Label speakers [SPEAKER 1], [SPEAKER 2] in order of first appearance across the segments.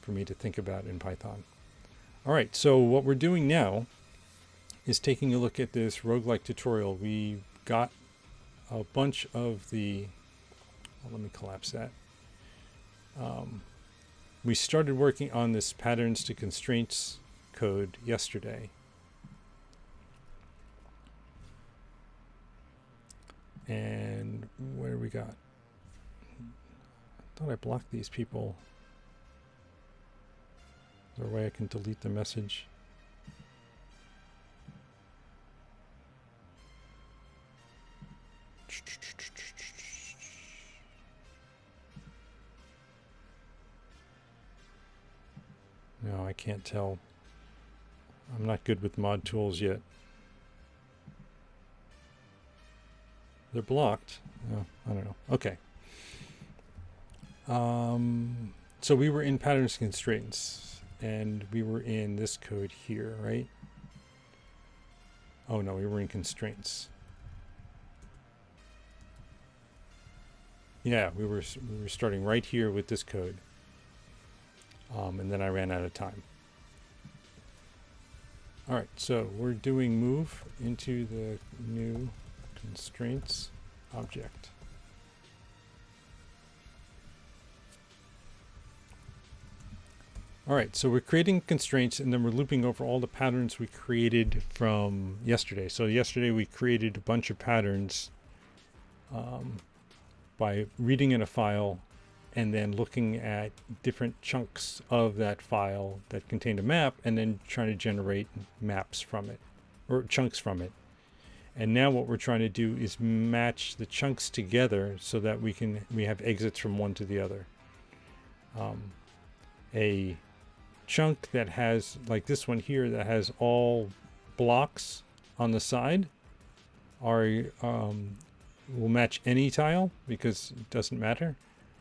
[SPEAKER 1] for me to think about in Python. All right, so what we're doing now is taking a look at this roguelike tutorial. We got a bunch of the, well, let me collapse that. We started working on this patterns to constraints code yesterday. And what do we got? I thought I blocked these people. Is there a way I can delete the message? No, I can't tell. I'm not good with mod tools yet. They're blocked. Oh, I don't know. Okay. So we were in patterns constraints, and we were in this code here, right? Oh no, we were in constraints. Yeah, we were starting right here with this code. And then I ran out of time. All right, so we're doing move into the new constraints object. All right, so we're creating constraints, and then we're looping over all the patterns we created from yesterday. So yesterday we created a bunch of patterns by reading in a file and then looking at different chunks of that file that contained a map, and then trying to generate maps from it, or chunks from it. And now what we're trying to do is match the chunks together so that we have exits from one to the other. A chunk that has, like this one here, that has all blocks on the side will match any tile because it doesn't matter.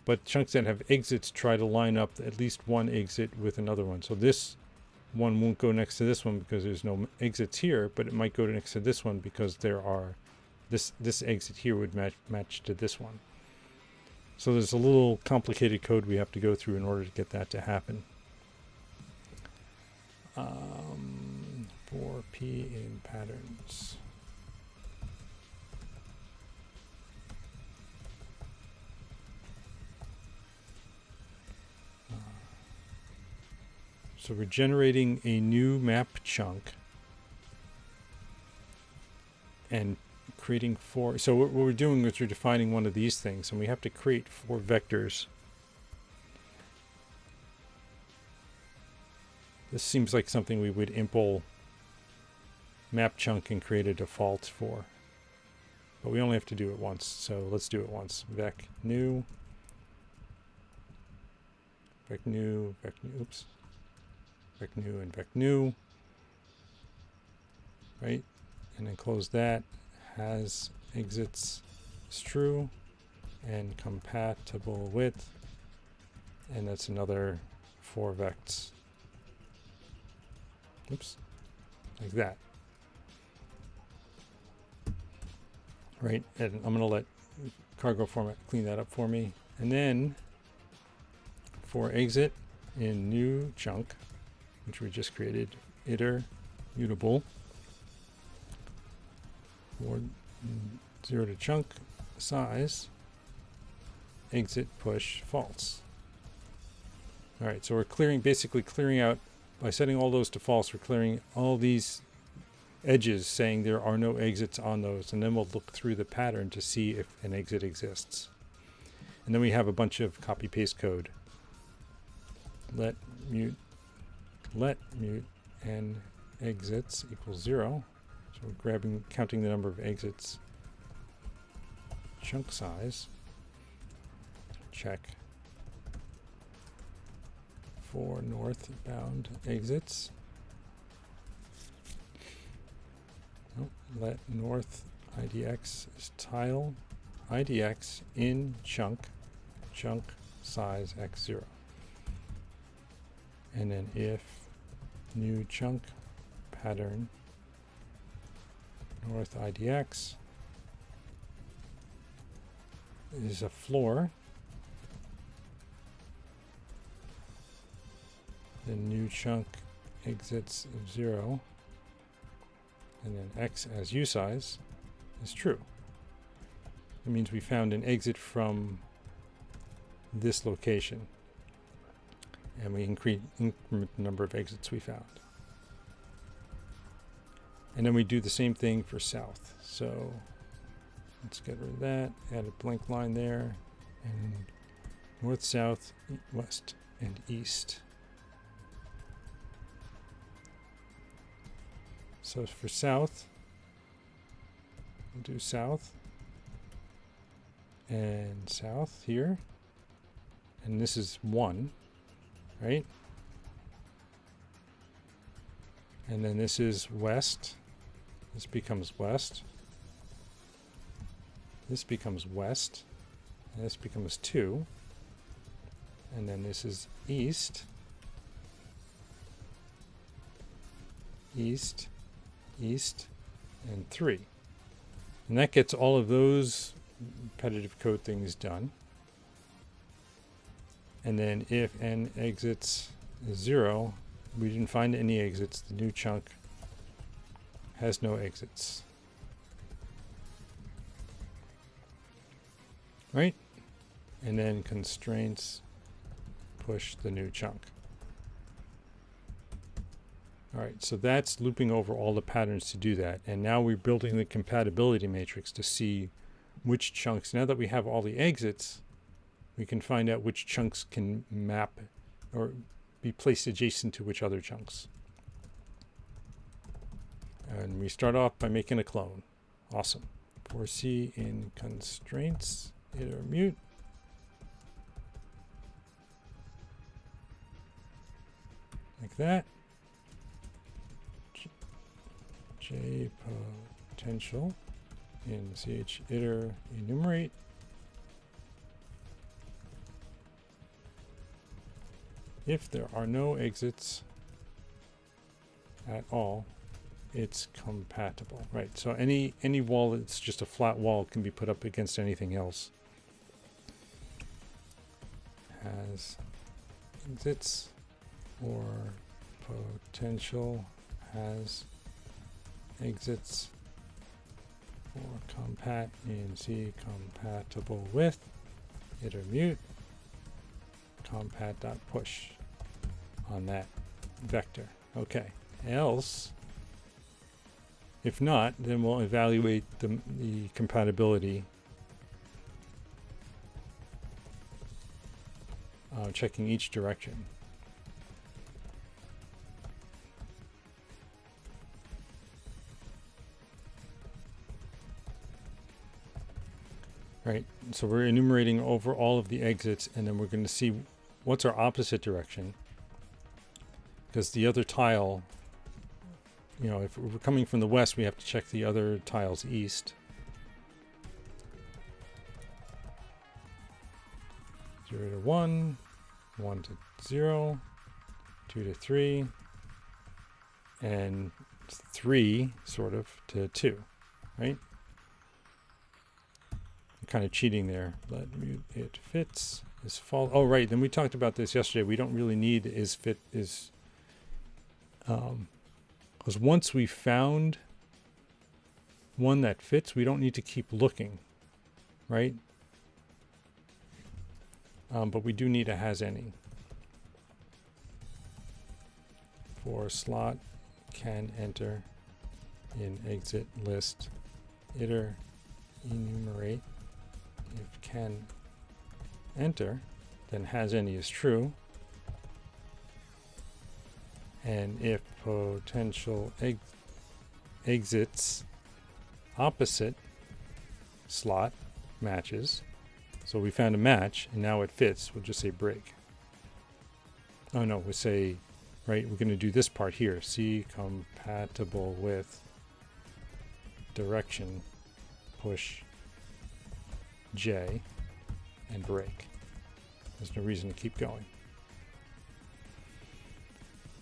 [SPEAKER 1] But chunks that have exits try to line up at least one exit with another one. So this one won't go next to this one because there's no exits here, but it might go next to this one because there are, this exit here would match to this one. So there's a little complicated code we have to go through in order to get that to happen. For P in patterns. So we're generating a new map chunk and creating 4. So what we're doing is we're defining one of these things, and we have to create 4 vectors. This seems like something we would impl map chunk and create a default for. But we only have to do it once, so let's do it once. Vec new, oops. Vec new and vec new, right? And then close that. Has exits is true and compatible with, and that's another 4 vects. Oops, like that. Right, and I'm going to let cargo format clean that up for me. And then for exit in new chunk, which we just created, iter mutable for 0 to chunk size, exit push false. All right, so we're basically clearing out, by setting all those to false, we're clearing all these edges saying there are no exits on those, and then we'll look through the pattern to see if an exit exists. And then we have a bunch of copy paste code. Let mute and exits equals 0. So we're counting the number of exits. Chunk size, check. For northbound exits. Oh, let north IDX is tile IDX in chunk size x0. And then if new chunk pattern north IDX is a floor, the new chunk exits of 0, and then x as usize is true. It means we found an exit from this location, and we increment the number of exits we found. And then we do the same thing for south. So let's get rid of that, add a blank line there, and north, south, west, and east. So for south, we'll do south and south here. And this is 1, right? And then this is west. This becomes west. This becomes west. And this becomes 2. And then this is east. East, east, and 3. And that gets all of those repetitive code things done. And then if n exits is 0, we didn't find any exits. The new chunk has no exits. Right? And then constraints push the new chunk. All right, so that's looping over all the patterns to do that. And now we're building the compatibility matrix to see which chunks, now that we have all the exits, we can find out which chunks can map or be placed adjacent to which other chunks. And we start off by making a clone. Awesome. For C in constraints, iter mute. Like that. J potential in ch iter enumerate. If there are no exits at all, it's compatible, right? So any wall that's just a flat wall can be put up against anything else. Has exits or potential has exits or compat in C compatible with iter mute compat.push on that vector. Okay. Else, if not, then we'll evaluate the compatibility, checking each direction. Right, so we're enumerating over all of the exits, and then we're going to see what's our opposite direction. Because the other tile, you know, if we're coming from the west, we have to check the other tiles east. 0 to 1, 1 to 0, 2 to 3, and 3 sort of to 2, right? I'm kind of cheating there. Let mute it fits is false. Oh, right. Then we talked about this yesterday. We don't really need is fit is, because once we found one that fits, we don't need to keep looking, right? But we do need a has any. For slot can enter in exit list iter enumerate. If can enter, then has any is true. And if potential exits opposite slot matches, so we found a match and now it fits, we'll just say break. Oh no, we'll say, right, we're going to do this part here. C compatible with direction push J and break. There's no reason to keep going.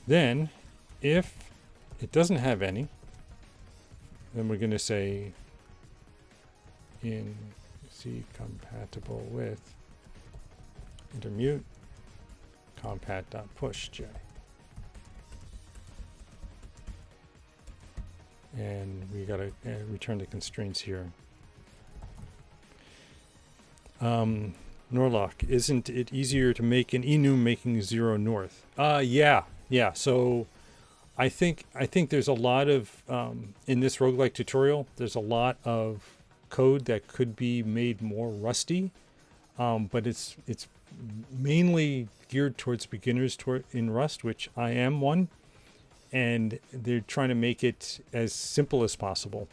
[SPEAKER 1] Then, if it doesn't have any, then we're going to say in C compatible with intermute compat.push J. And we got to return the constraints here. Norlock, isn't it easier to make an enum making 0 north? Yeah. So I think there's a lot of in this roguelike tutorial, there's a lot of code that could be made more rusty, but it's mainly geared towards beginners in Rust, which I am one, and they're trying to make it as simple as possible.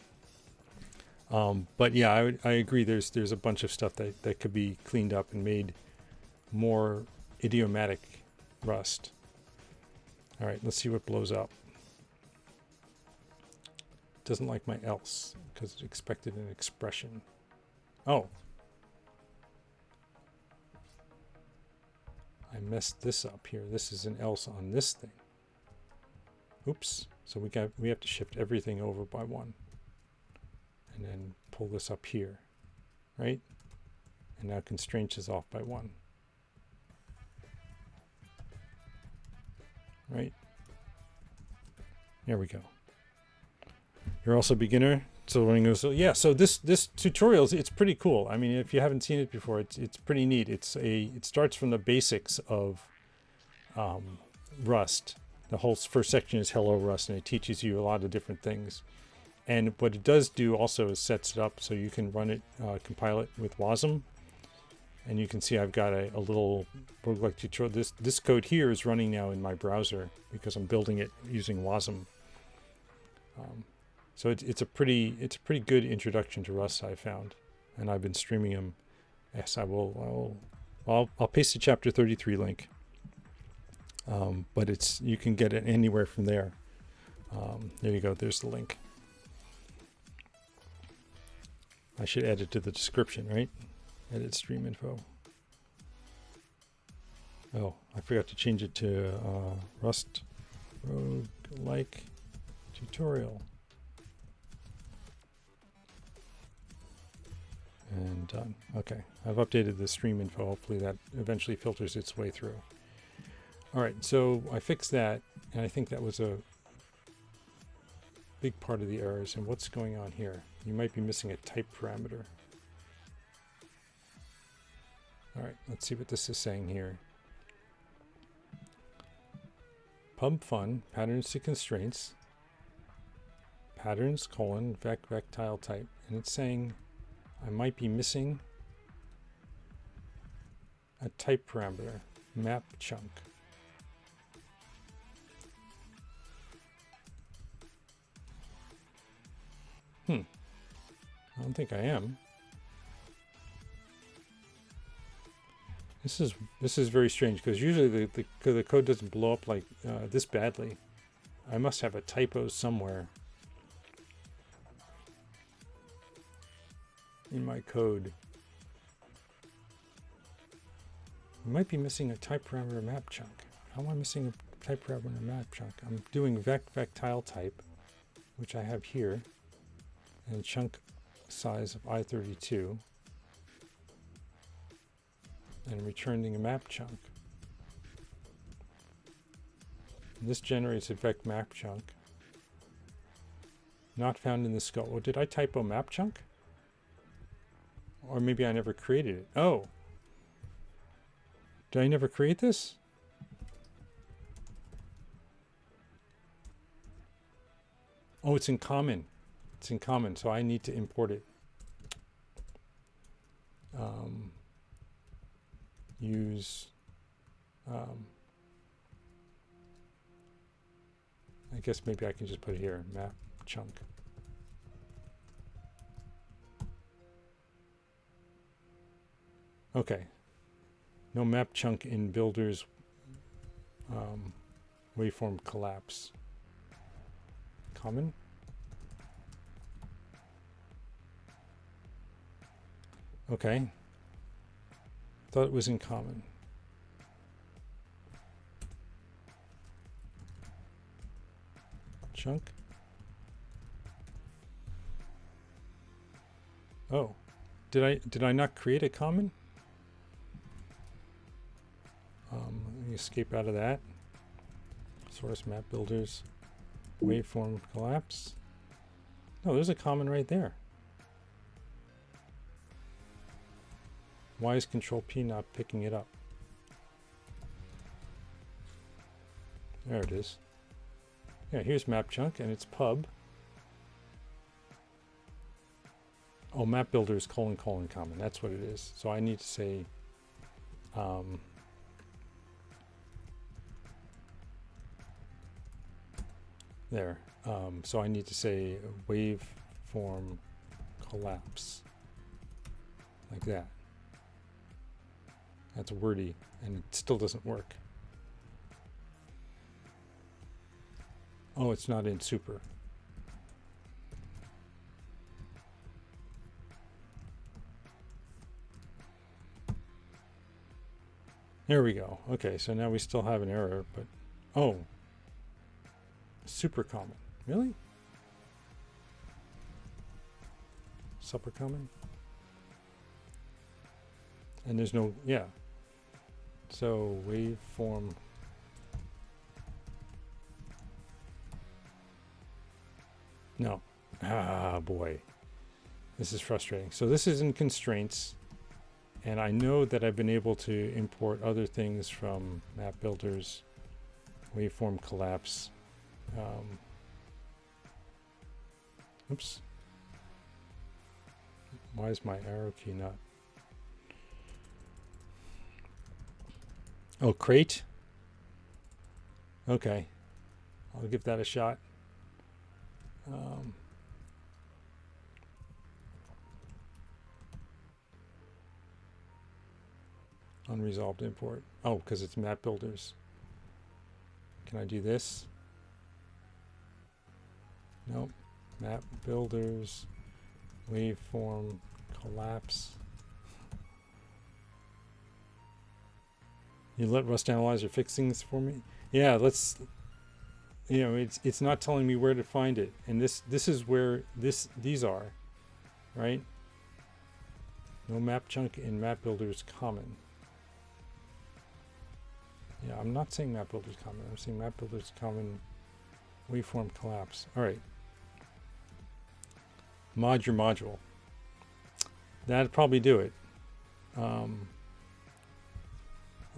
[SPEAKER 1] But yeah, I agree. There's a bunch of stuff that could be cleaned up and made more idiomatic Rust. All right, let's see what blows up. Doesn't like my else because it expected an expression. Oh. I messed this up here. This is an else on this thing. Oops. So we have to shift everything over by 1. And then pull this up here, right? And now constraints is off by 1. Right? There we go. You're also a beginner. So yeah, so this tutorial, it's pretty cool. I mean, if you haven't seen it before, it's pretty neat. It starts from the basics of Rust. The whole first section is Hello Rust, and it teaches you a lot of different things. And what it does do also is sets it up so you can run it, compile it with Wasm. And you can see I've got a little roguelike tutorial. This code here is running now in my browser because I'm building it using Wasm. So it's a pretty good introduction to Rust, I found, and I've been streaming them. Yes, I'll paste the chapter 33 link. But you can get it anywhere from there. There you go. There's the link. I should add it to the description, right? Edit stream info. Oh, I forgot to change it to Rust Roguelike tutorial. And done. Okay, I've updated the stream info. Hopefully that eventually filters its way through. All right, so I fixed that, and I think that was a big part of the errors. And what's going on here? You might be missing a type parameter. All right, let's see what this is saying here. Pub fun, patterns to constraints, patterns, vectile type. And it's saying I might be missing a type parameter, map chunk. I don't think I am. This is very strange because usually the code doesn't blow up like this badly. I must have a typo somewhere in my code. I might be missing a type parameter map chunk. How am I missing a type parameter map chunk? I'm doing vectile type, which I have here, and chunk size of I32. And returning a map chunk. And this generates a vec map chunk. Not found in the scope. Oh, did I typo map chunk? Or maybe I never created it. Oh. Did I never create this? Oh, it's in common. It's in common, so I need to import it. Use I guess maybe I can just put it here, map chunk. Okay, no map chunk in builder's waveform collapse. Common. Okay. Thought it was in common. Chunk. Oh, did I not create a common? Let me escape out of that. Source map builders, waveform collapse. No, there's a comment right there. Why is Control P not picking it up? There it is. Yeah, here's map chunk and it's pub. Oh, map builder is : common. That's what it is. So I need to say there. So I need to say waveform collapse like that. That's wordy and it still doesn't work. Oh, it's not in super. There we go. Okay, so now we still have an error, but oh, super common. Really? Super common? And there's no, yeah. So waveform. No. Ah, boy. This is frustrating. So this is in constraints. And I know that I've been able to import other things from map builders, waveform collapse. Oops. Why is my arrow key not? Oh, crate? Okay. I'll give that a shot. Unresolved import. Oh, because it's map builders. Can I do this? Nope. Map builders, waveform collapse. You let Rust Analyzer fix things for me? Yeah, let's, you know, it's not telling me where to find it. And this is where these are, right? No map chunk in map builders common. Yeah, I'm not saying map builders common. I'm saying map builders common waveform collapse. All right. Mod your module. That'd probably do it. Let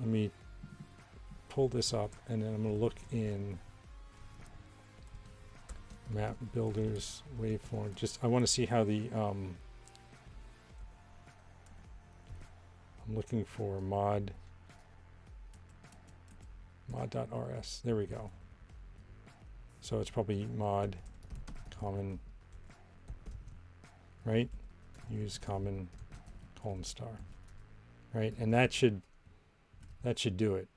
[SPEAKER 1] me pull this up and then I'm going to look in map builders waveform. Just I want to see how the I'm looking for mod.rs. There we go. So it's probably mod common, right? Use common : star, right? And that should do it.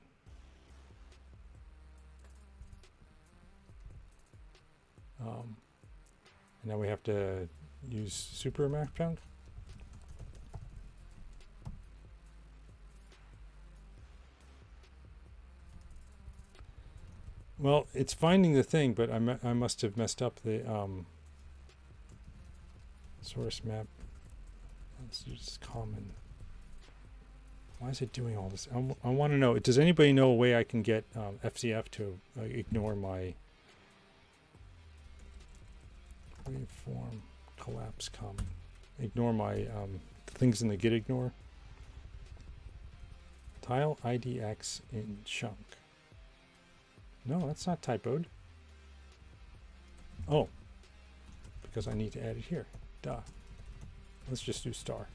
[SPEAKER 1] And now we have to use super map chunk. Well, it's finding the thing, but I must have messed up the source map. Let's use common. Why is it doing all this? I want to know. Does anybody know a way I can get FCF to ignore my waveform collapse common? Ignore my things in the git ignore. Tile IDX in chunk. No, that's not typoed. Oh, because I need to add it here. Duh. Let's just do star.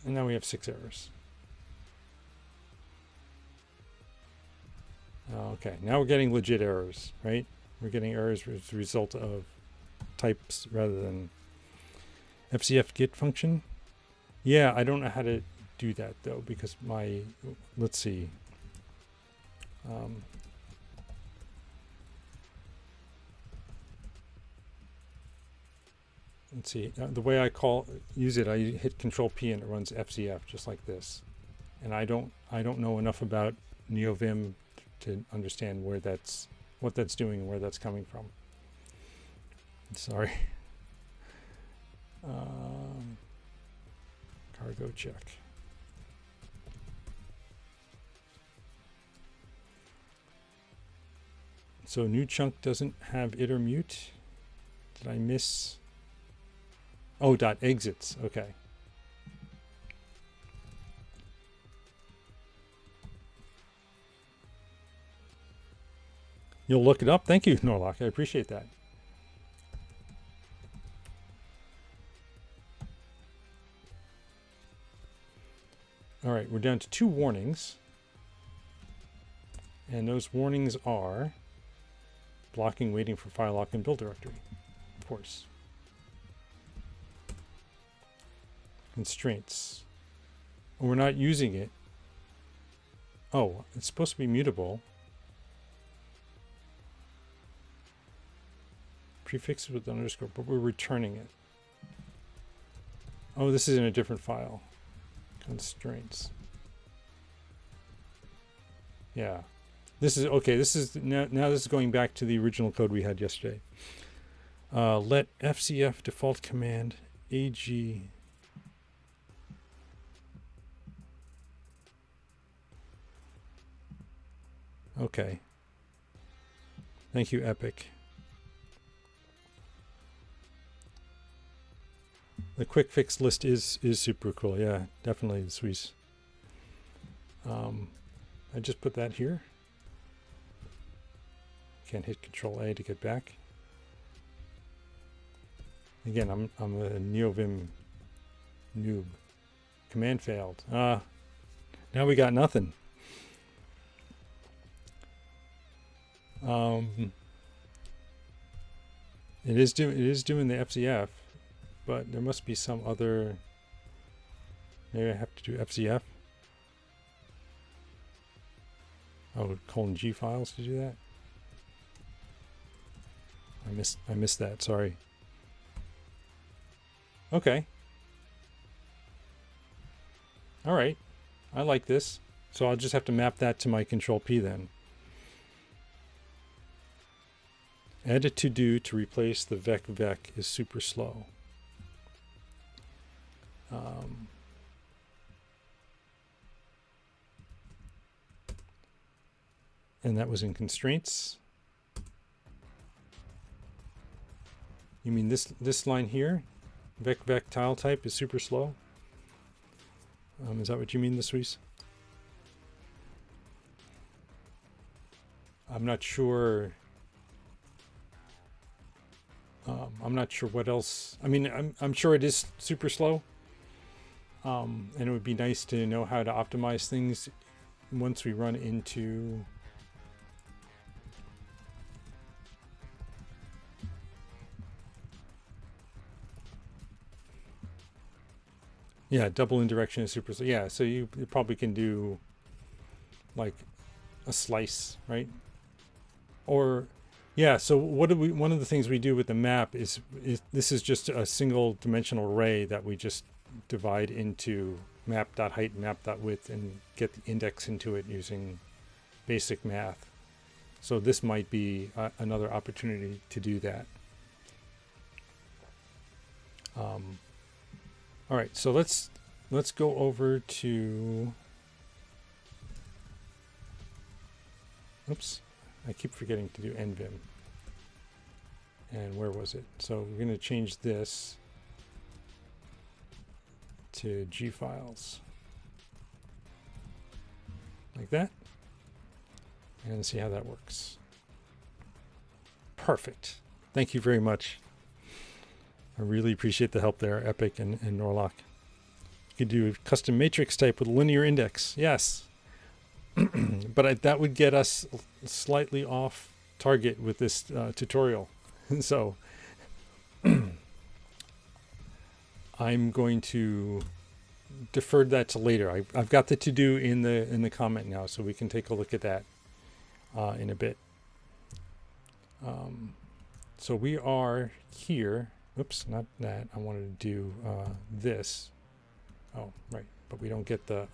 [SPEAKER 1] And now we have 6 errors. Okay, now we're getting legit errors, right? We're getting errors as a result of types rather than FCF get function. Yeah, I don't know how to do that though, because my, let's see. Let's see, the way I use it, I hit Control P and it runs FCF just like this. And I don't know enough about NeoVim to understand what that's doing and where that's coming from. Sorry. Cargo check. So new chunk doesn't have iter mute. Did I miss? Oh, dot exits. Okay. You'll look it up. Thank you, Norlock. I appreciate that. All right, we're down to 2 warnings. And those warnings are blocking, waiting for file lock and build directory, of course. Constraints. We're not using it. Oh, it's supposed to be mutable. Prefix with underscore, but we're returning it. Oh, this is in a different file. Constraints. Yeah. This is okay. This is now this is going back to the original code we had yesterday. Let FCF default command AG. Okay. Thank you, Epic. The quick fix list is super cool. Yeah, definitely, Swiss. I just put that here. Can't hit Control A to get back. Again, I'm a NeoVim noob. Command failed. Now we got nothing. It is doing the FCF, but there must be some other. Maybe I have to do FCF. Oh, :G files to do that. I missed that. Sorry. Okay. All right. I like this. So I'll just have to map that to my Control P then. Add a to-do to replace the vec is super slow. And that was in constraints. You mean this line here? Vec tile type is super slow? Is that what you mean, the Swiss? I'm not sure. I'm not sure what else. I mean, I'm sure it is super slow. And it would be nice to know how to optimize things once we run into yeah, double indirection is super slow. Yeah, so you probably can do like a slice, right? Or yeah, so what do we? One of the things we do with the map is this is just a single dimensional array that we just divide into map.height, map.width, and get the index into it using basic math. So this might be another opportunity to do that. All right, so let's go over to. Oops. I keep forgetting to do NVim. And where was it? So we're going to change this to G files. Like that. And see how that works. Perfect. Thank you very much. I really appreciate the help there, Epic and Norlock. You could do a custom matrix type with a linear index. Yes. But that would get us slightly off target with this tutorial. So I'm going to defer that to later. I've got the to-do in the comment now, so we can take a look at that in a bit. So we are here. Oops, not that. I wanted to do this. Oh, right. But we don't get the...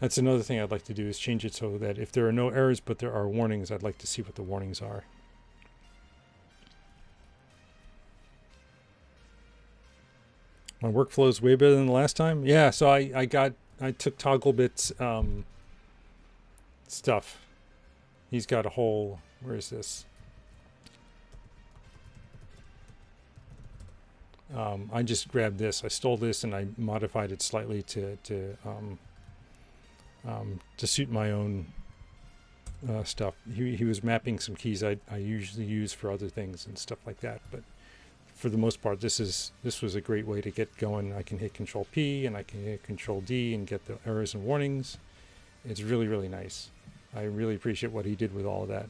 [SPEAKER 1] That's another thing I'd like to do is change it so that if there are no errors but there are warnings, I'd like to see what the warnings are. My workflow is way better than the last time. Yeah, so I took Togglebit's stuff. He's got a whole, where is this? I just grabbed this. I stole this and I modified it slightly to suit my own stuff. He was mapping some keys I usually use for other things and stuff like that. But for the most part, this was a great way to get going. I can hit Control P and I can hit Control D and get the errors and warnings. It's really, really nice. I really appreciate what he did with all of that.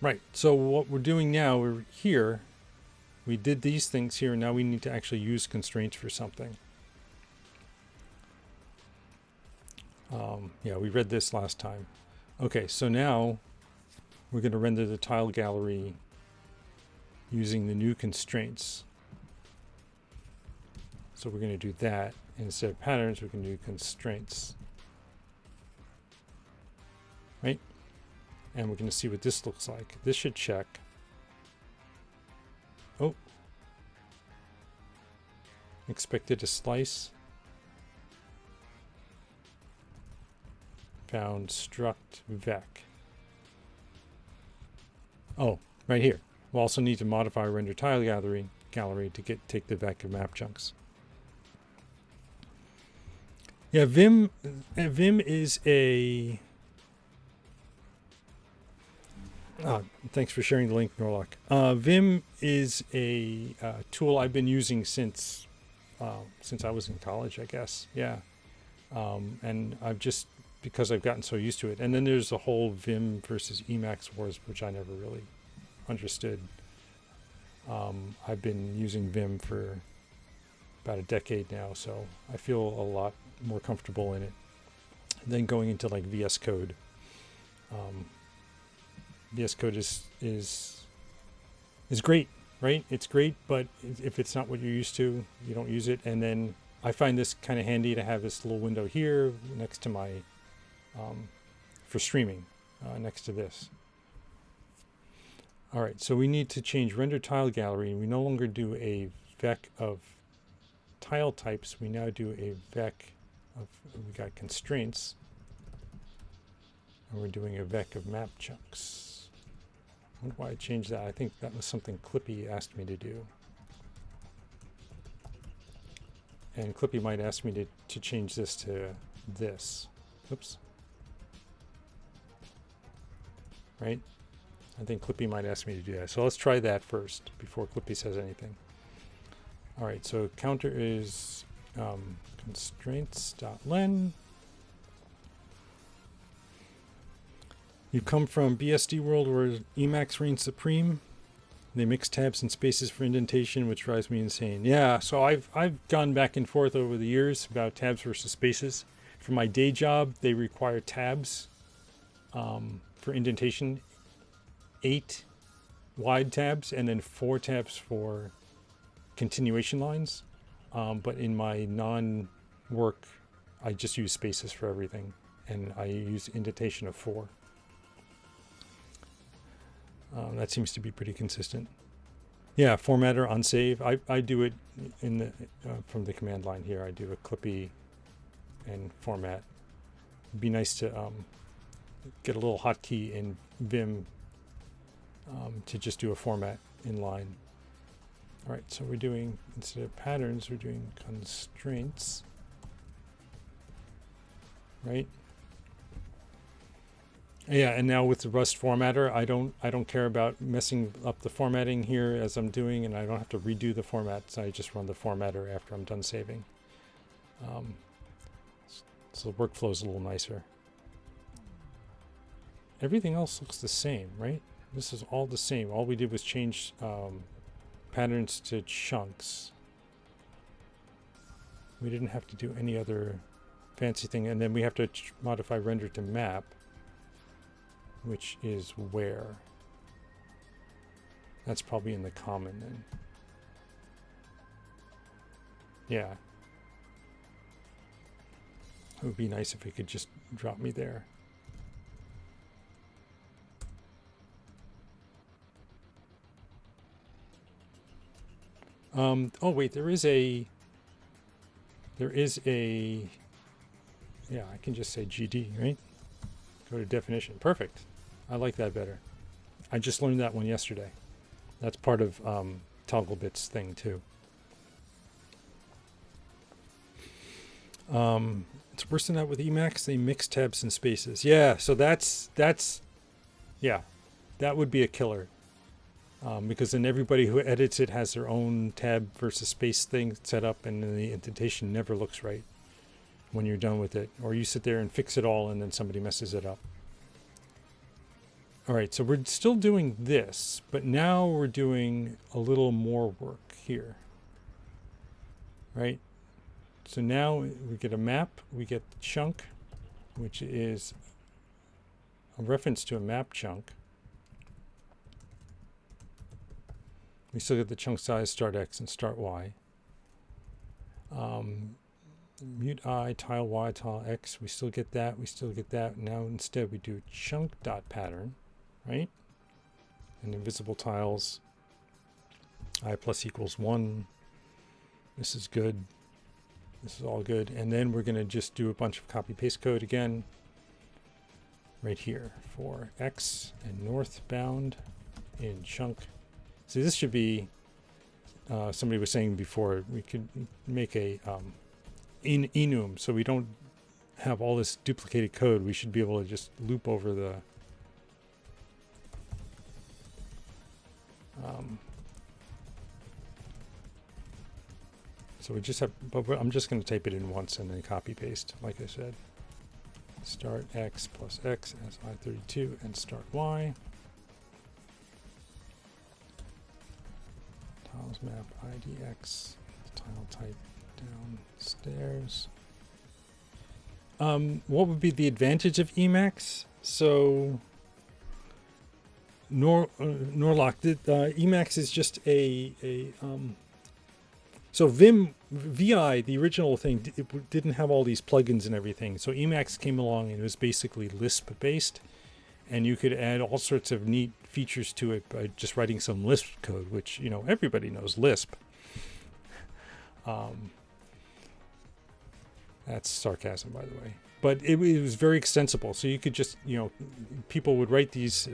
[SPEAKER 1] Right, so what we're doing now, we're here. We did these things here, and now we need to actually use constraints for something. Yeah, we read this last time. Okay, so now we're going to render the tile gallery using the new constraints. So we're going to do that. Instead of patterns, we can do constraints. Right? And we're going to see what this looks like. This should check. Oh. Expected to slice. Found struct vec. Oh, right here. We'll also need to modify render tile gallery to take the vec of map chunks. Yeah, Vim is a... thanks for sharing the link, Norlock. Vim is a tool I've been using since I was in college, I guess. Yeah, and I've just, because I've gotten so used to it. And then there's the whole Vim versus Emacs wars, which I never really understood. I've been using Vim for about a decade now, so I feel a lot more comfortable in it than going into like VS Code. VS Code is great, right? It's great, but if it's not what you're used to, you don't use it. And then I find this kind of handy to have this little window here next to my, for streaming, next to this. All right, so we need to change render tile gallery. We no longer do a vec of tile types. We now do a vec of, we got constraints. And we're doing a vec of map chunks. I wonder why I changed that. I think that was something Clippy asked me to do. And Clippy might ask me to change this to this. Oops. Right? I think Clippy might ask me to do that. So let's try that first before Clippy says anything. All right, so counter is constraints.len. You come from BSD world where Emacs reigns supreme. They mix tabs and spaces for indentation, which drives me insane. Yeah, so I've gone back and forth over the years about tabs versus spaces. For my day job, they require tabs for indentation, 8 wide tabs, and then 4 tabs for continuation lines. But in my non-work, I just use spaces for everything, and I use indentation of 4. That seems to be pretty consistent. Yeah, formatter on save. I do it in the from the command line here. I do a Clippy and format. It'd be nice to get a little hotkey in Vim to just do a format in line. All right, so we're doing, instead of patterns, we're doing constraints, right? Yeah, and now with the Rust formatter, I don't care about messing up the formatting here as I'm doing, and I don't have to redo the formats. I just run the formatter after I'm done saving. So the workflow is a little nicer. Everything else looks the same, right? This is all the same. All we did was change patterns to chunks. We didn't have to do any other fancy thing, and then we have to modify render to map, which is where. That's probably in the common then. Yeah. It would be nice if it could just drop me there. Oh wait, there is a Yeah, I can just say GD, right? Go to definition. Perfect. I like that better. I just learned that one yesterday. That's part of Togglebit's thing too. It's worse than that with Emacs. They mix tabs and spaces. Yeah, so that's yeah, that would be a killer. Because then everybody who edits it has their own tab versus space thing set up, and then the indentation never looks right when you're done with it. Or you sit there and fix it all, and then somebody messes it up. All right, so we're still doing this, but now we're doing a little more work here. Right? So now we get a map, we get the chunk, which is a reference to a map chunk. We still get the chunk size, start X, and start Y. Mute I, tile Y, tile X. We still get that. We still get that. Now instead we do chunk.pattern, right? And invisible tiles. I plus equals 1. This is good. This is all good. And then we're going to just do a bunch of copy paste code again. Right here for X and northbound in chunk. See, this should be, somebody was saying before, we could make a enum so we don't have all this duplicated code. We should be able to just loop over the so we just have, but I'm just going to type it in once and then copy paste, like I said. Start X plus X as I32 and start Y. Tiles map IDX, tile type downstairs. What would be the advantage of Emacs? So Norlock, Emacs is just so VI, the original thing, it didn't have all these plugins and everything. So Emacs came along and it was basically Lisp based, and you could add all sorts of neat features to it by just writing some Lisp code, which, you know, everybody knows Lisp. That's sarcasm, by the way. But it was very extensible. So you could just, you know, people would write these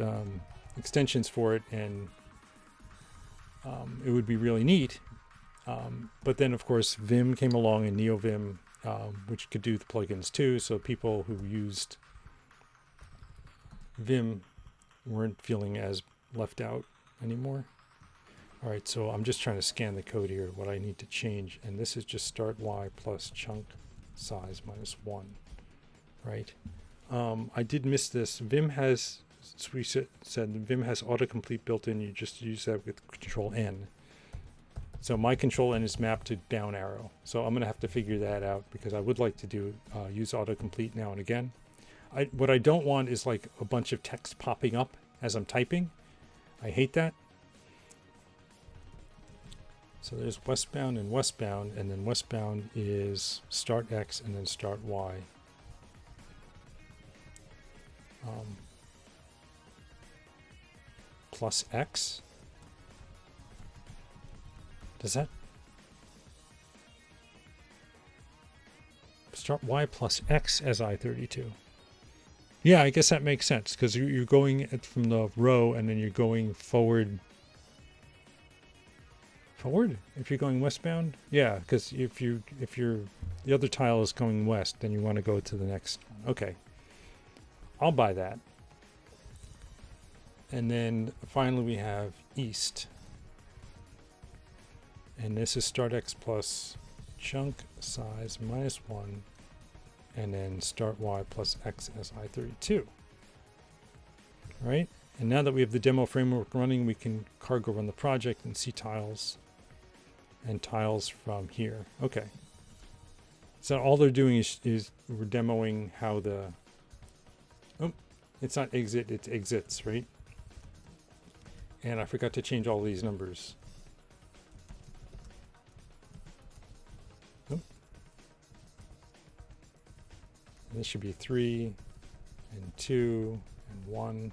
[SPEAKER 1] extensions for it, and it would be really neat. But then, of course, Vim came along, and NeoVim, which could do the plugins too. So people who used Vim weren't feeling as left out anymore. All right, so I'm just trying to scan the code here, what I need to change. And this is just start Y plus chunk size minus 1, right? I did miss this. Vim has, as we said, Vim has autocomplete built in. You just use that with Control N. So my Control N is mapped to down arrow. So I'm going to have to figure that out, because I would like to do use autocomplete now and again. What I don't want is like a bunch of text popping up as I'm typing. I hate that. So there's westbound, and then westbound is start X and then start Y. Plus X. Does that start Y plus X as I32? Yeah, I guess that makes sense, because you're going from the row and then you're going forward. Forward? If you're going westbound? Yeah, because if the other tile is going west, then you want to go to the next one. Okay. I'll buy that. And then finally we have east. And this is start X plus chunk size minus 1, and then start Y plus X as I32. Right? And now that we have the demo framework running, we can cargo run the project and see tiles and tiles from here. Okay. So all they're doing is we're demoing how the, oh, it's not exit, it's exits, right? And I forgot to change all these numbers. This should be 3 and 2 and 1.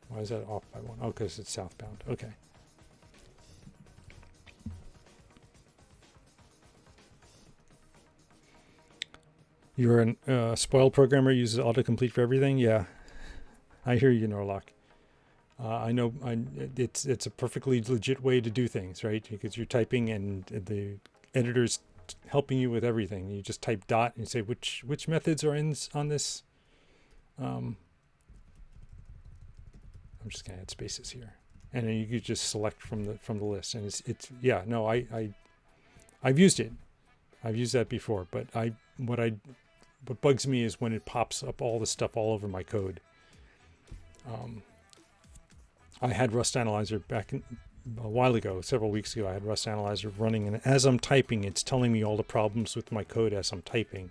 [SPEAKER 1] Why is that off by 1? Oh, because it's southbound. Okay. You're a spoiled programmer, uses autocomplete for everything. Yeah, I hear you, Norlock. I know it's a perfectly legit way to do things, right? Because you're typing and the editor's helping you with everything. You just type dot and say which methods are on this. I'm just gonna add spaces here, and then you could just select from the list. And it's yeah, no, I've used it. I've used that before, but what bugs me is when it pops up all the stuff all over my code. I had Rust Analyzer back a while ago, several weeks ago. I had Rust Analyzer running, and as I'm typing, it's telling me all the problems with my code as I'm typing,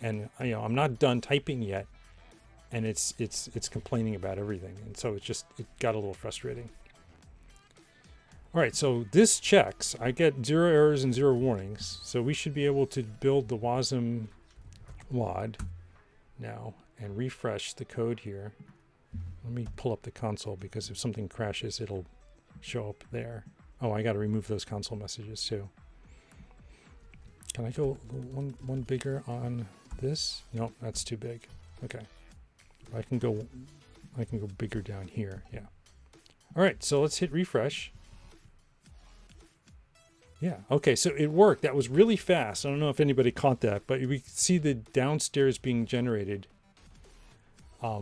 [SPEAKER 1] and I'm not done typing yet, and it's complaining about everything, and so it got a little frustrating. All right, so this checks. I get 0 errors and 0 warnings, so we should be able to build the WASM WAD now and refresh the code here. Let me pull up the console, because if something crashes, it'll show up there. Oh, I got to remove those console messages too. Can I go one bigger on this? No, that's too big. Okay, I can go bigger down here. Yeah. All right, so let's hit refresh. Yeah. Okay, so it worked. That was really fast. I don't know if anybody caught that, but we see the downstairs being generated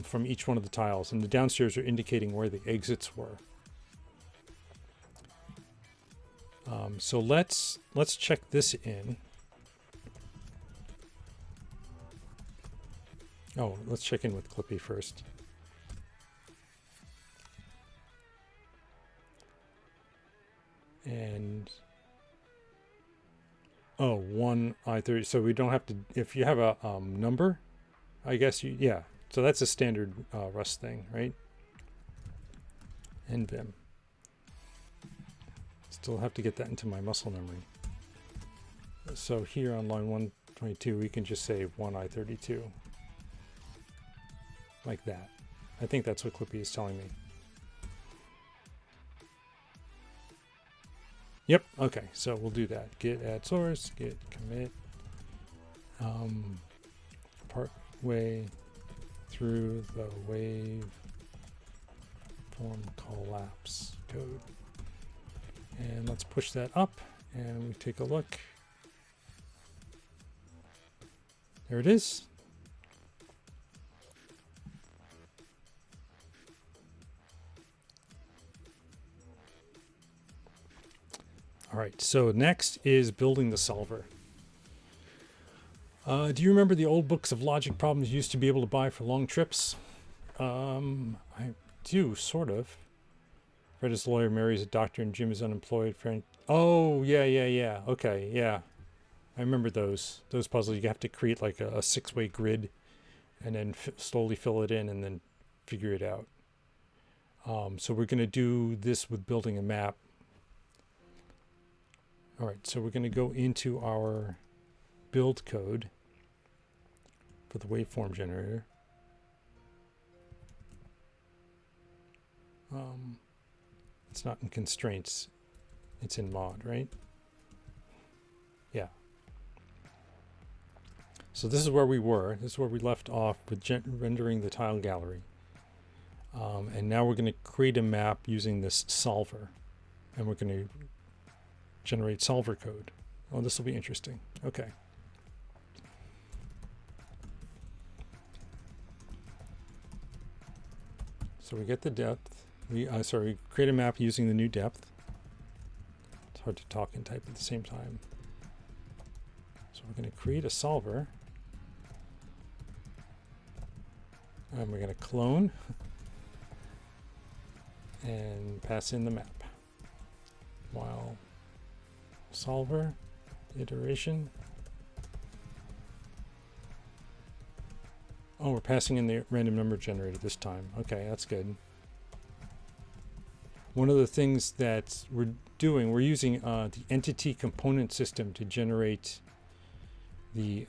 [SPEAKER 1] from each one of the tiles, and the downstairs are indicating where the exits were. So let's check this in. Oh, let's check in with Clippy first. And oh, 1 I30. So we don't have to, if you have a number, I guess yeah. So that's a standard Rust thing, right? And Vim. Still have to get that into my muscle memory. So here on line 122, we can just say 1 I32. Like that. I think that's what Clippy is telling me. Yep, okay, so we'll do that. Git add source, git commit, part way through the waveform collapse code. And let's push that up, and we take a look. There it is. All right, so next is building the solver. Do you remember the old books of logic problems you used to be able to buy for long trips? I do, sort of. Fred is a lawyer, Mary is a doctor, and Jim is unemployed. Oh, yeah. Okay, yeah. I remember those puzzles. You have to create like a 6-way grid and then slowly fill it in and then figure it out. So we're going to do this with building a map. All right, so we're going to go into our build code for the waveform generator. It's not in constraints, it's in mod, right? Yeah. So this is where we were. This is where we left off with rendering the tile gallery. And now we're going to create a map using this solver. And we're going to generate solver code. Oh, this will be interesting. Okay. So we get the depth. We create a map using the new depth. It's hard to talk and type at the same time. So we're going to create a solver. And we're going to clone and pass in the map. While solver iteration. Oh, we're passing in the random number generator this time. Okay, that's good. One of the things that we're doing, we're using the entity component system to generate the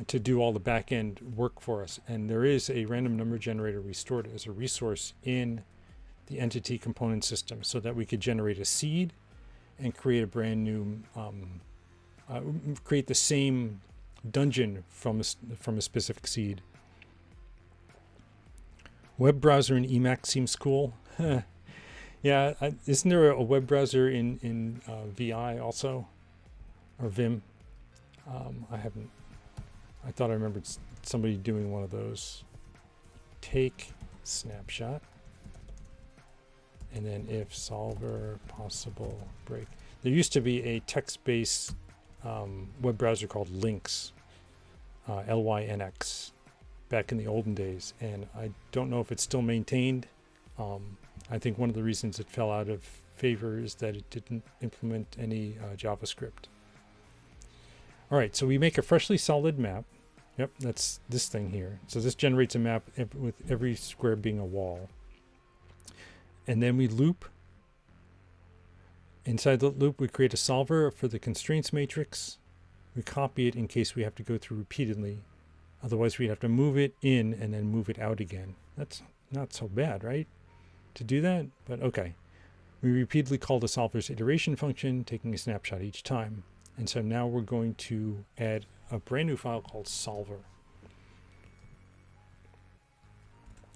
[SPEAKER 1] to do all the back-end work for us. And there is a random number generator we stored as a resource in the entity component system so that we could generate a seed and create a brand new, create the same dungeon from a specific seed. Web browser in Emacs seems cool. Yeah, isn't there a web browser in VI also, or Vim? I haven't. I thought I remembered somebody doing one of those. Take snapshot, and then if solver possible break. There used to be a text-based web browser called Lynx, Lynx, back in the olden days, and I don't know if it's still maintained. I think one of the reasons it fell out of favor is that it didn't implement any JavaScript. All right, so we make a freshly solid map. Yep, that's this thing here. So this generates a map with every square being a wall. And then we loop. Inside the loop, we create a solver for the constraints matrix. We copy it in case we have to go through repeatedly. Otherwise, we'd have to move it in and then move it out again. That's not so bad, right? To do that, but okay. We repeatedly call the solver's iteration function, taking a snapshot each time. And so now we're going to add a brand new file called solver.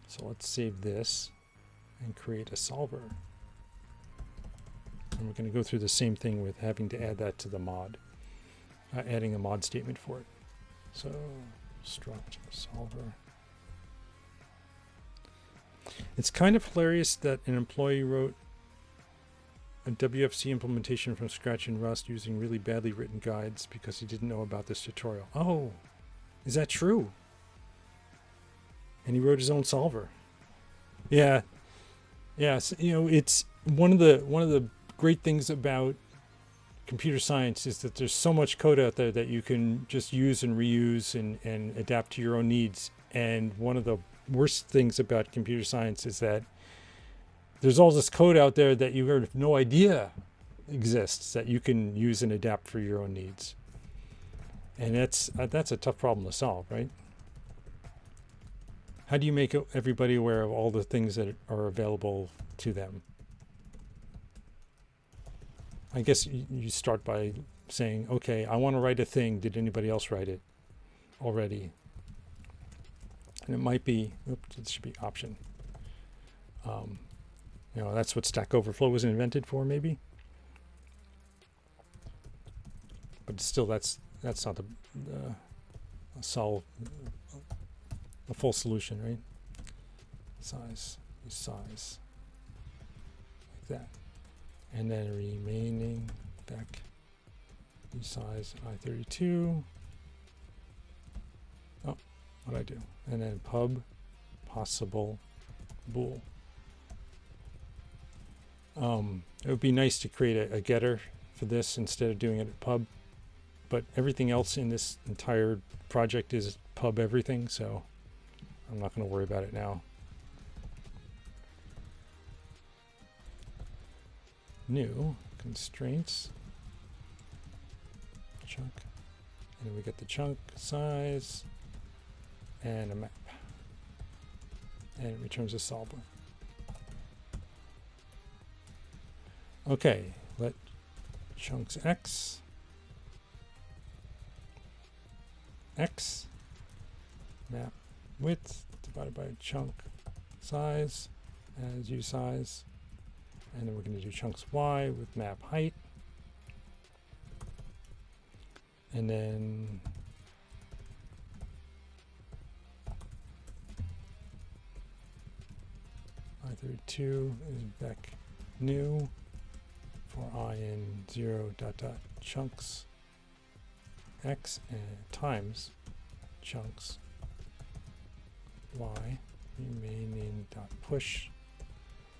[SPEAKER 1] So let's save this and create a solver. And we're going to go through the same thing with having to add that to the mod, adding a mod statement for it. So struct solver. It's kind of hilarious that an employee wrote a WFC implementation from scratch in Rust using really badly written guides because he didn't know about this tutorial. Oh, is that true? And he wrote his own solver. Yeah. Yes, you know, it's one of the great things about computer science is that there's so much code out there that you can just use and reuse and adapt to your own needs. And one of the worst things about computer science is that there's all this code out there that you have no idea exists that you can use and adapt for your own needs. And that's a tough problem to solve, right? How do you make everybody aware of all the things that are available to them? I guess you start by saying, okay, I want to write a thing. Did anybody else write it already? And it might be, oops, it should be option. You know, that's what Stack Overflow was invented for, maybe. But still, that's not a full solution, right? Size, like that, and then remaining back size I32. Oh, what'd I do? And then pub possible bool. It would be nice to create a getter for this instead of doing it at pub, but everything else in this entire project is pub everything, so I'm not going to worry about it now. New constraints chunk, and then we get the chunk size and a map, and it returns a solver. Okay, let chunks x map width divided by chunk size as usize, and then we're going to do chunks y with map height, and then I32 is back new for I in 0 dot dot chunks x and times chunks y remaining dot push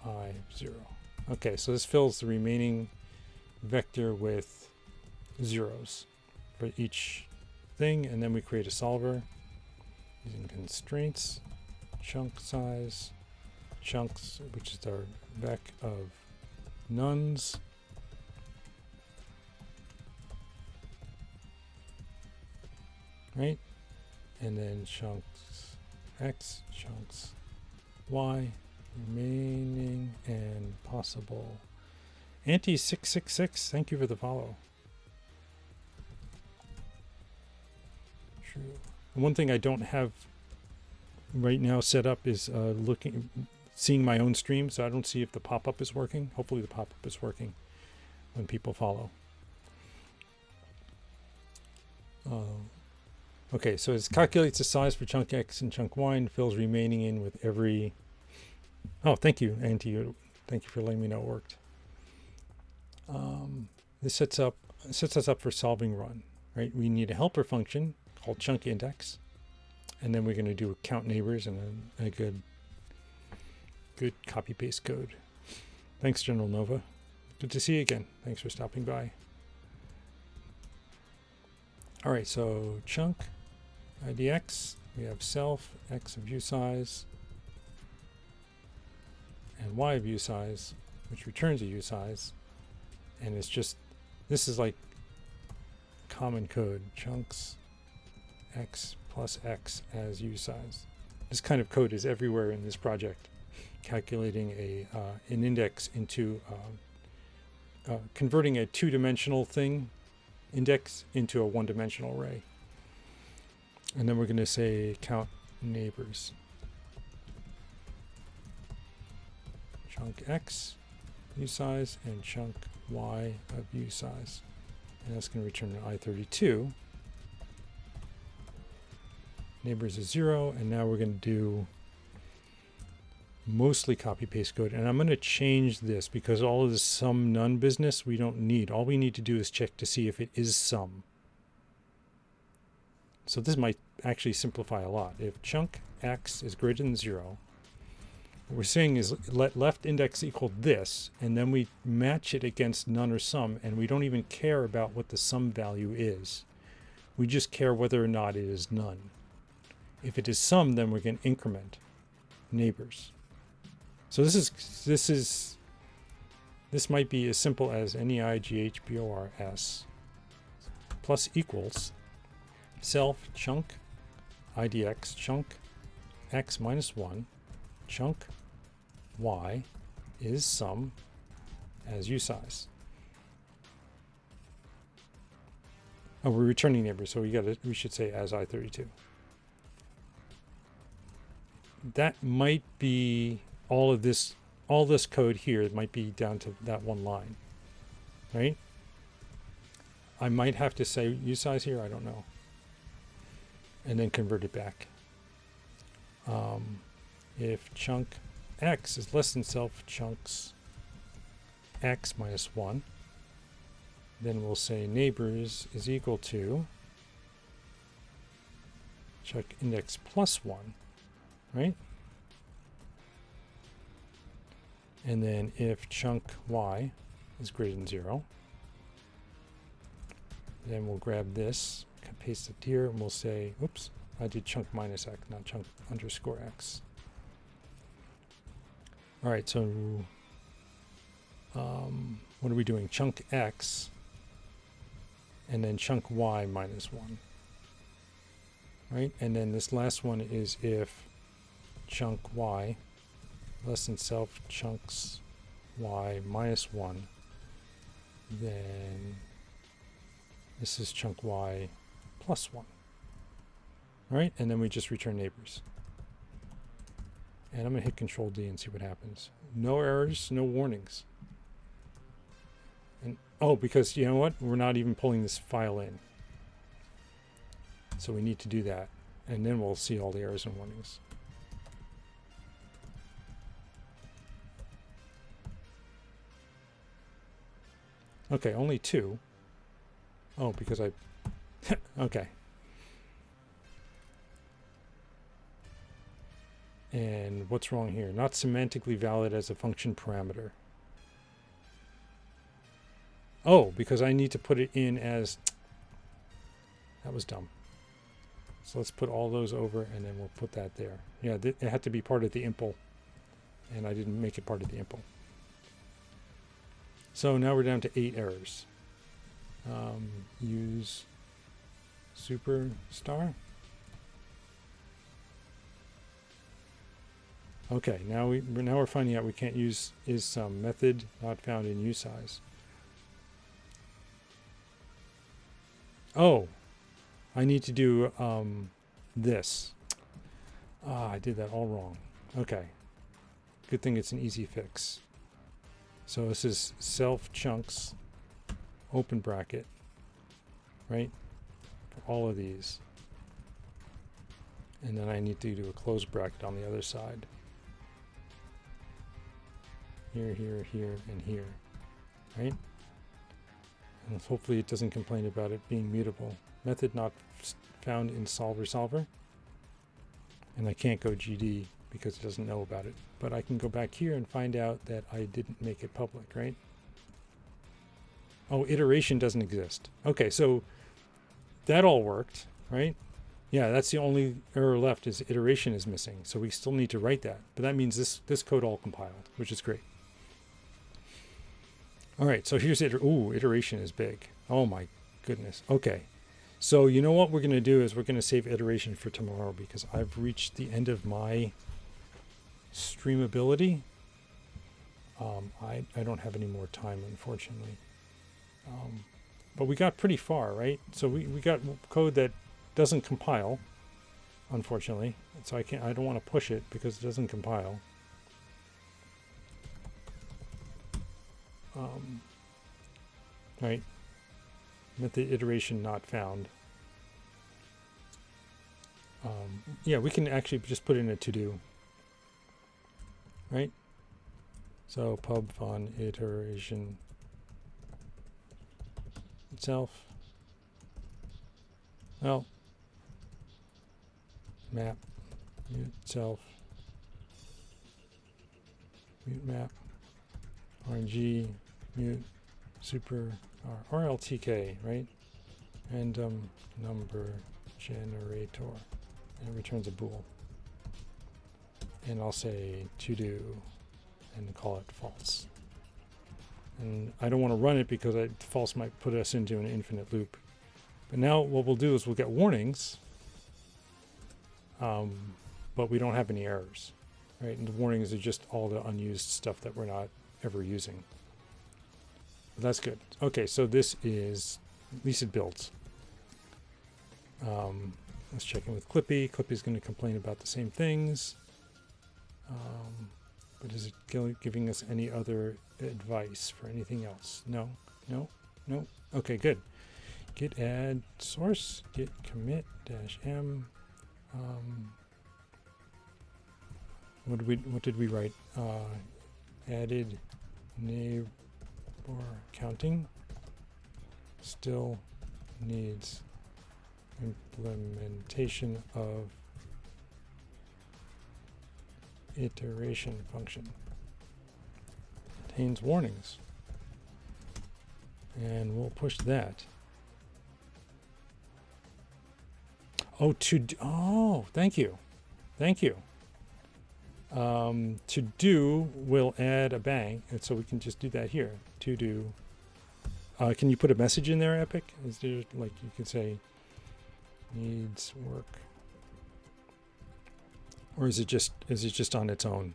[SPEAKER 1] I0. Okay, so this fills the remaining vector with zeros for each thing, and then we create a solver using constraints, chunk size, chunks, which is our vec of nuns, right? And then chunks x, chunks y, remaining, and possible. Anti666, thank you for the follow. true. One thing I don't have right now set up is seeing my own stream, so I don't see if the pop-up is working. Hopefully the pop-up is working when people follow. Okay, so it calculates the size for chunk X and chunk Y and fills remaining in with every... Oh, thank you, Auntie. Thank you for letting me know it worked. This sets us up for solving run, right? We need a helper function called chunk index, and then we're going to do count neighbors and a good copy paste code. Thanks, General Nova. Good to see you again. Thanks for stopping by. All right, so chunk IDX, we have self, X of view size, and Y of view size, which returns a view size. And it's just, this is like common code, chunks X plus X as view size. This kind of code is everywhere in this project, calculating an index into, converting a two-dimensional thing, index, into a one-dimensional array. And then we're going to say count neighbors. Chunk X view size and chunk Y of view size. And that's going to return an I32. Neighbors is 0, and now we're going to do mostly copy paste code. And I'm going to change this because all of this sum none business we don't need. All we need to do is check to see if it is sum. So this might actually simplify a lot. If chunk X is greater than 0, what we're saying is let left index equal this, and then we match it against none or sum, and we don't even care about what the sum value is. We just care whether or not it is none. If it is sum, then we're going to increment neighbors. So this might be as simple as NEIGHBORS plus equals self chunk IDX chunk X minus 1 chunk Y is sum as view size. Oh, we're returning neighbors, so we should say as I32. That might be all this code here. It might be down to that one line, right? I might have to say view size here, I don't know. And then convert it back. If chunk X is less than self chunks X minus 1, then we'll say neighbors is equal to chunk index plus 1, right? And then if chunk Y is greater than 0, then we'll grab this, paste it here, and we'll say, oops, I did chunk minus X, not chunk underscore X. All right, so what are we doing? Chunk X and then chunk Y minus 1, right? And then this last one is if chunk Y less than self chunks Y minus 1, then this is chunk Y plus 1. All right, and then we just return neighbors. And I'm going to hit Control D and see what happens. No errors, no warnings. And oh, because you know what? We're not even pulling this file in. So we need to do that. And then we'll see all the errors and warnings. Okay, only 2. Oh, because I... okay. And what's wrong here? Not semantically valid as a function parameter. Oh, because I need to put it in as... That was dumb. So let's put all those over and then we'll put that there. Yeah, it had to be part of the impl. And I didn't make it part of the impl. So now we're down to 8 errors. Use superstar. Okay, now we're finding out we can't use is some method not found in usize. Oh, I need to do this. I did that all wrong. Okay. Good thing it's an easy fix. So this is self chunks, open bracket, right? For all of these. And then I need to do a close bracket on the other side. Here, here, here, and here, right? And hopefully it doesn't complain about it being mutable. Method not found in solver solver. And I can't go GD because it doesn't know about it. But I can go back here and find out that I didn't make it public, right? Oh, iteration doesn't exist. Okay, so that all worked, right? Yeah, that's the only error left is iteration is missing. So we still need to write that. But that means this code all compiled, which is great. All right, so here's iteration is big. Oh my goodness. Okay. So you know what we're going to do is we're going to save iteration for tomorrow because I've reached the end of my streamability. I don't have any more time, unfortunately. But we got pretty far, right? So we got code that doesn't compile, unfortunately. So I don't want to push it because it doesn't compile. Right? Method iteration not found. Yeah, we can actually just put in a to-do. Right? So pub fun iteration itself. Well, map mute self mute map RNG mute super RLTK, right? Random number generator, and it returns a bool. And I'll say to do and call it false. And I don't want to run it because false might put us into an infinite loop. But now what we'll do is we'll get warnings, but we don't have any errors, right? And the warnings are just all the unused stuff that we're not ever using. But that's good. Okay, so this is, at least it builds. Let's check in with Clippy. Clippy's going to complain about the same things. But is it giving us any other advice for anything else? No, no, no. Okay, good. Git add source, git commit -m. What did we write? Added neighbor counting. Still needs implementation of iteration function. Contains warnings. And we'll push that. Oh, thank you. Thank you. To do will add a bang, and so we can just do that here. To do. Can you put a message in there, Epic? Is there, like, you could say needs work, or is it just on its own?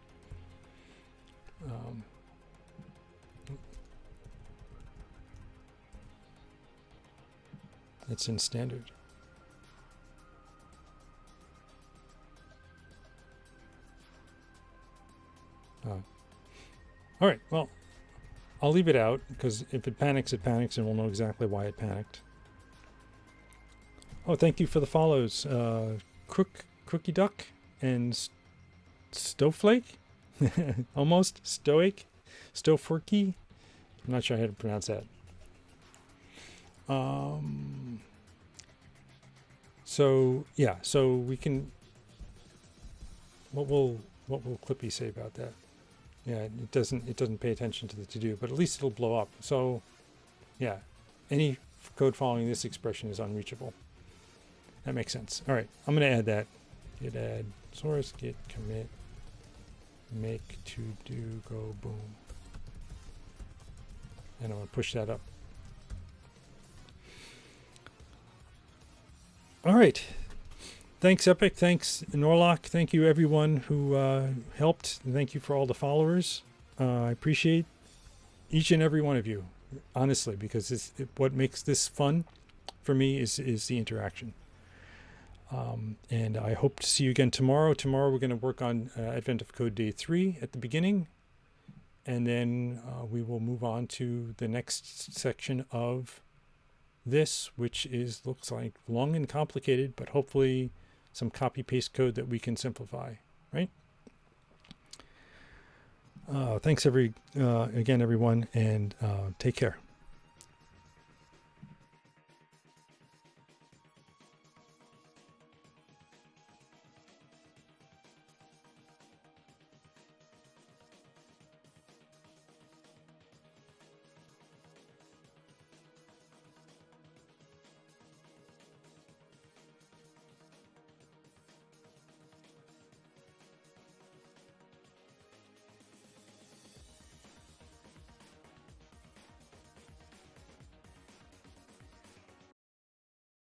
[SPEAKER 1] It's in standard. All right, well, I'll leave it out because if it panics, and we'll know exactly why it panicked. Oh, thank you for the follows, Crookie Duck and Stowflake, almost Stoic, Stowforky. I'm not sure how to pronounce that. So yeah, so we can. What will Clippy say about that? Yeah, it doesn't pay attention to the to-do, but at least it'll blow up. So yeah, any code following this expression is unreachable. That makes sense. All right, I'm going to add that. Git add source, git commit, make to do go boom. And I'm going to push that up. All right. Thanks, Epic. Thanks, Norlock. Thank you, everyone who helped. And thank you for all the followers. I appreciate each and every one of you, honestly, because what makes this fun for me is the interaction. And I hope to see you again tomorrow. Tomorrow we're going to work on Advent of Code Day 3 at the beginning. And then we will move on to the next section of this, which looks like long and complicated, but hopefully some copy-paste code that we can simplify, right? Thanks again, everyone, and take care.